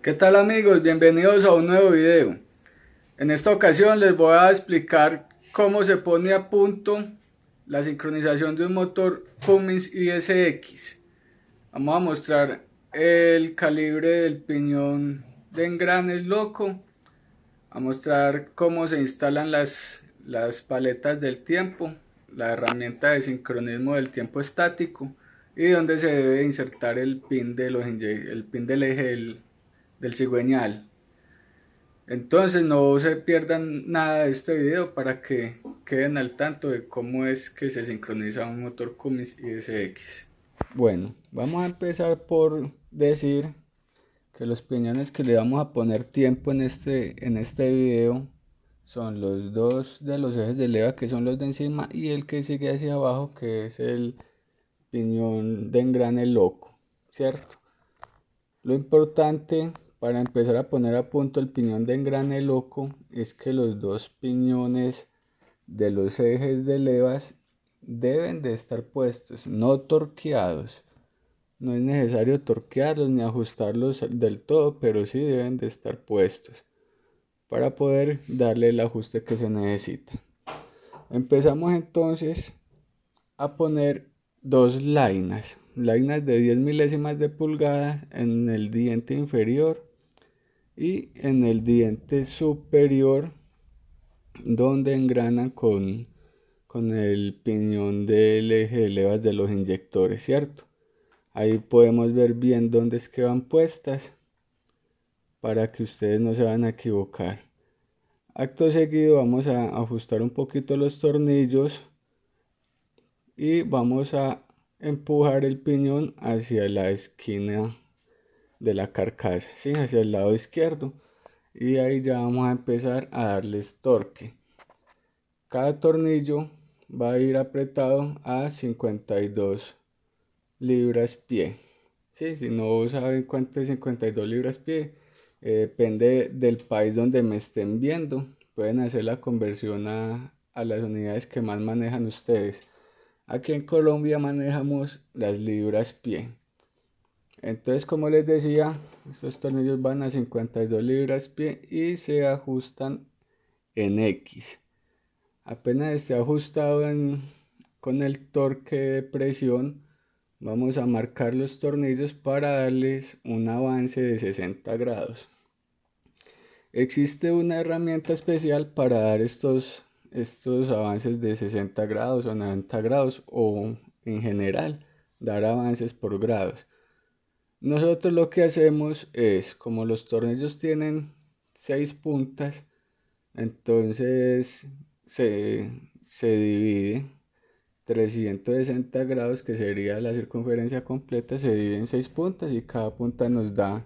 ¿Qué tal amigos? Bienvenidos a un nuevo video. En esta ocasión les voy a explicar cómo se pone a punto la sincronización de un motor Cummins ISX. Vamos a mostrar el calibre del piñón de engranes loco, a mostrar cómo se instalan las paletas del tiempo, la herramienta de sincronismo del tiempo estático y dónde se debe insertar el pin, el pin del eje del cigüeñal. Entonces no se pierdan nada de este video para que queden al tanto de cómo es que se sincroniza un motor Cummins ISX. Bueno, vamos a empezar por decir que los piñones que le vamos a poner tiempo en este video son los dos de los ejes de leva, que son los de encima, y el que sigue hacia abajo, que es el piñón de engrane loco, ¿cierto? Lo importante para empezar a poner a punto el piñón de engrane loco es que los dos piñones de los ejes de levas deben de estar puestos, no torqueados. No es necesario torquearlos ni ajustarlos del todo, pero sí deben de estar puestos para poder darle el ajuste que se necesita. Empezamos entonces a poner dos lainas de 10 milésimas de pulgada en el diente inferior y en el diente superior, donde engranan con el piñón del eje de levas de los inyectores, ¿cierto? Ahí podemos ver bien dónde es que van puestas para que ustedes no se van a equivocar. Acto seguido vamos a ajustar un poquito los tornillos y vamos a empujar el piñón hacia la esquina de la carcasa, ¿sí? Hacia el lado izquierdo, y ahí ya vamos a empezar a darles torque. Cada tornillo va a ir apretado a 52 libras pie. Sí, si no saben cuánto es 52 libras pie, depende del país donde me estén viendo. Pueden hacer la conversión a las unidades que más manejan ustedes. Aquí en Colombia manejamos las libras pie. Entonces, como les decía, estos tornillos van a 52 libras pie y se ajustan en X. Apenas esté ajustado con el torque de presión, vamos a marcar los tornillos para darles un avance de 60 grados. Existe una herramienta especial para dar estos avances de 60 grados o 90 grados, o en general dar avances por grados. Nosotros lo que hacemos es, como los tornillos tienen 6 puntas, entonces se divide 360 grados, que sería la circunferencia completa, se divide en 6 puntas y cada punta nos da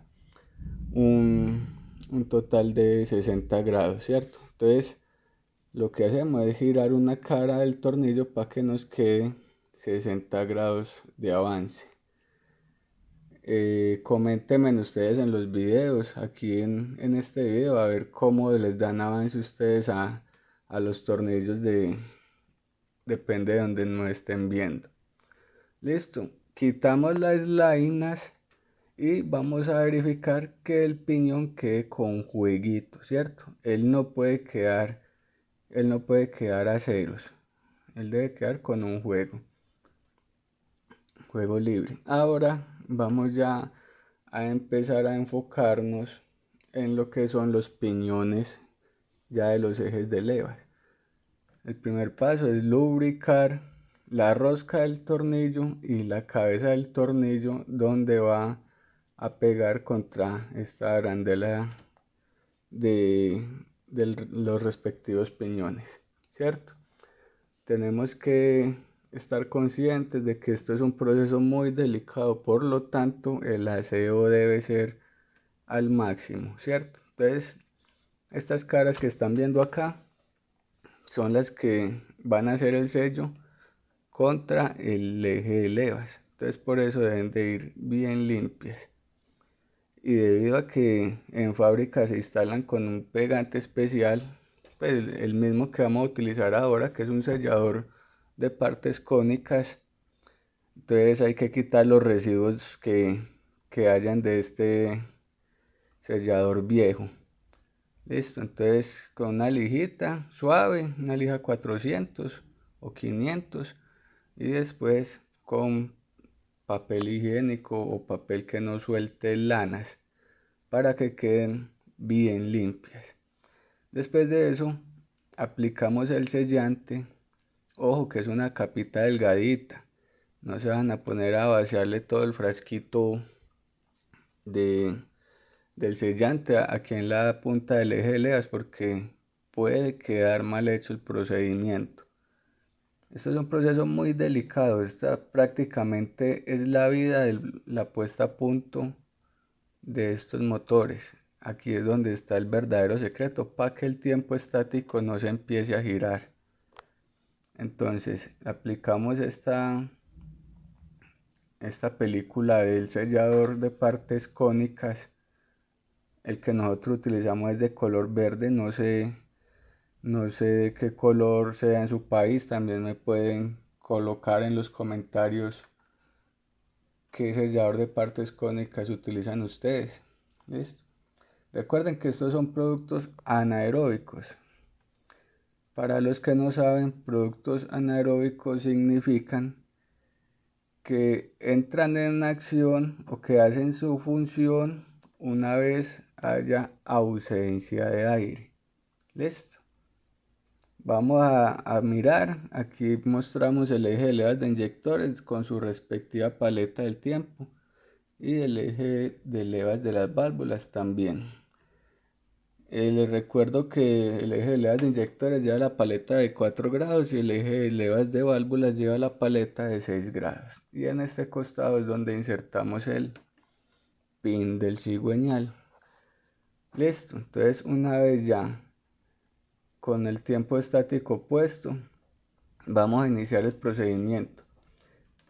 un, un total de 60 grados, ¿cierto? Entonces lo que hacemos es girar una cara del tornillo para que nos quede 60 grados de avance. Coméntenme ustedes en los videos, aquí en este video, a ver cómo les dan avance ustedes a los tornillos depende de donde nos estén viendo. Listo, quitamos las lainas y vamos a verificar que el piñón quede con jueguito, ¿cierto? Él no puede quedar a ceros, él debe quedar con un juego libre. Ahora vamos ya a empezar a enfocarnos en lo que son los piñones ya de los ejes de levas. El primer paso es lubricar la rosca del tornillo y la cabeza del tornillo donde va a pegar contra esta arandela de los respectivos piñones, ¿cierto? Tenemos que estar conscientes de que esto es un proceso muy delicado, por lo tanto el aseo debe ser al máximo, ¿cierto? Entonces, estas caras que están viendo acá son las que van a hacer el sello contra el eje de levas. Entonces, por eso deben de ir bien limpias. Y debido a que en fábrica se instalan con un pegante especial, pues el mismo que vamos a utilizar ahora, que es un sellador de partes cónicas, entonces hay que quitar los residuos que hayan de este sellador viejo. Listo, entonces con una lijita suave, una lija 400 o 500, y después con papel higiénico o papel que no suelte lanas para que queden bien limpias. Después de eso aplicamos el sellante. Ojo que es una capita delgadita, no se van a poner a vaciarle todo el frasquito del sellante aquí en la punta del eje de levas, porque puede quedar mal hecho el procedimiento. Esto es un proceso muy delicado. Esta prácticamente es la vida de la puesta a punto de estos motores. Aquí es donde está el verdadero secreto para que el tiempo estático no se empiece a girar. Entonces aplicamos esta película del sellador de partes cónicas. El que nosotros utilizamos es de color verde, no sé de qué color sea en su país. También me pueden colocar en los comentarios qué sellador de partes cónicas utilizan ustedes. ¿Listo? Recuerden que estos son productos anaeróbicos. Para los que no saben, productos anaeróbicos significan que entran en acción o que hacen su función una vez haya ausencia de aire. Listo. Vamos a mirar. Aquí mostramos el eje de levas de inyectores con su respectiva paleta del tiempo y el eje de levas de las válvulas también. Les recuerdo que el eje de levas de inyectores lleva la paleta de 4 grados y el eje de levas de válvulas lleva la paleta de 6 grados. Y en este costado es donde insertamos el pin del cigüeñal. Listo, entonces una vez ya con el tiempo estático puesto, vamos a iniciar el procedimiento.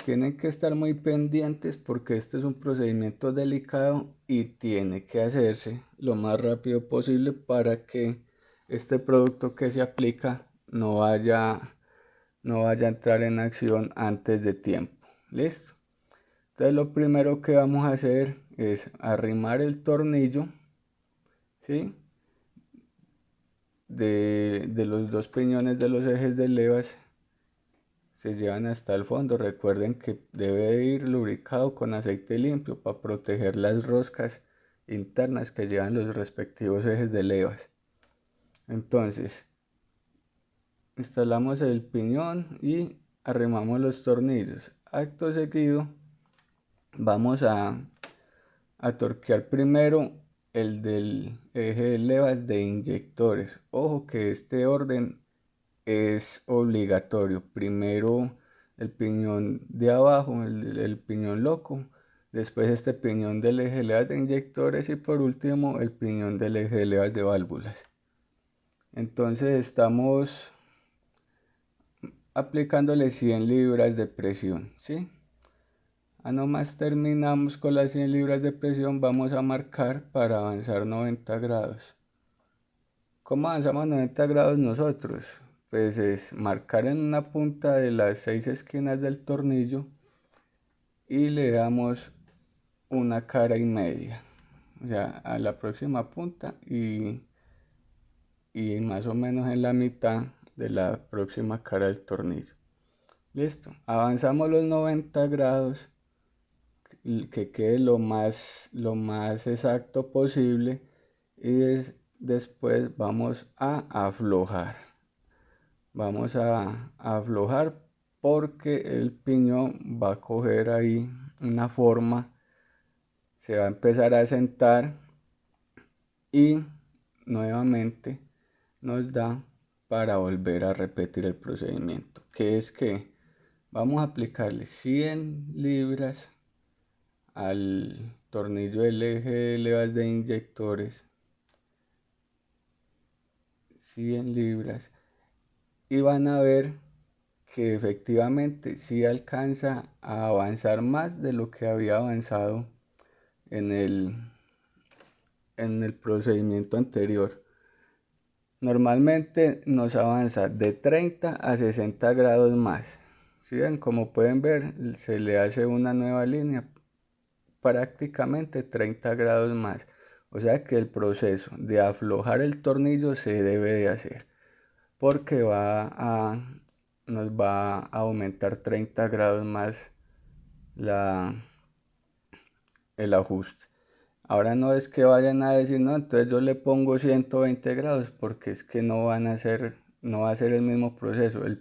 Tienen que estar muy pendientes porque este es un procedimiento delicado y tiene que hacerse lo más rápido posible para que este producto que se aplica no vaya a entrar en acción antes de tiempo. Listo. Entonces lo primero que vamos a hacer es arrimar el tornillo, ¿sí?, de los dos piñones de los ejes de levas. Se llevan hasta el fondo. Recuerden que debe ir lubricado con aceite limpio para proteger las roscas internas que llevan los respectivos ejes de levas. Entonces instalamos el piñón y arrimamos los tornillos. Acto seguido vamos a torquear primero el del eje de levas de inyectores. Ojo que este orden es obligatorio. Primero el piñón de abajo, el piñón loco, después este piñón del eje de levas de inyectores y por último el piñón del eje de levas de válvulas. Entonces estamos aplicándole 100 libras de presión, ¿sí? Nomás terminamos con las 100 libras de presión, vamos a marcar para avanzar 90 grados. ¿Cómo avanzamos 90 grados nosotros? Pues es marcar en una punta de las 6 esquinas del tornillo y le damos una cara y media, o sea, a la próxima punta y más o menos en la mitad de la próxima cara del tornillo. Listo, avanzamos los 90 grados, que quede lo más exacto posible, y después vamos a aflojar. Vamos a aflojar porque el piñón va a coger ahí una forma, se va a empezar a sentar y nuevamente nos da para volver a repetir el procedimiento, que es que vamos a aplicarle 100 libras al tornillo del eje de levas de inyectores, 100 libras, y van a ver que efectivamente sí alcanza a avanzar más de lo que había avanzado en el procedimiento anterior. Normalmente nos avanza de 30 a 60 grados más. ¿Sí ven? Como pueden ver, se le hace una nueva línea, prácticamente 30 grados más. O sea que el proceso de aflojar el tornillo se debe de hacer porque nos va a aumentar 30 grados más la, el ajuste. Ahora no es que vayan a decir, no, entonces yo le pongo 120 grados, porque es que no va a ser el mismo proceso. El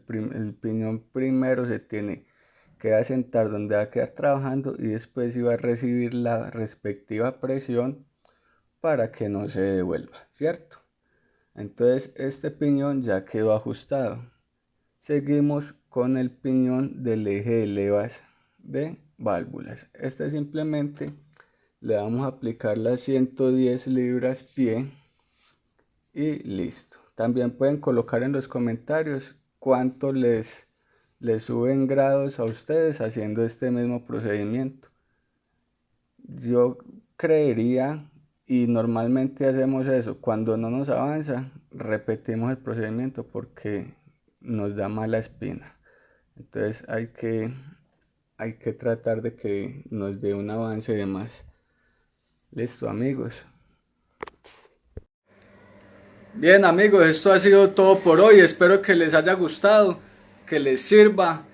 piñón primero se tiene que asentar donde va a quedar trabajando y después iba a recibir la respectiva presión para que no se devuelva, ¿cierto? Entonces este piñón ya quedó ajustado. Seguimos con el piñón del eje de levas de válvulas. Este simplemente le vamos a aplicar las 110 libras pie y listo. También pueden colocar en los comentarios cuánto les suben grados a ustedes haciendo este mismo procedimiento. Yo creería, y normalmente hacemos eso, cuando no nos avanza, repetimos el procedimiento porque nos da mala espina. Entonces hay que tratar de que nos dé un avance de más. Listo, amigos. Bien, amigos, esto ha sido todo por hoy. Espero que les haya gustado, que les sirva,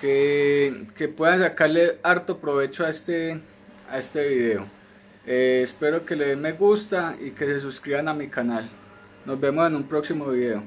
que puedan sacarle harto provecho a este video. Espero que le den me gusta y que se suscriban a mi canal. Nos vemos en un próximo video.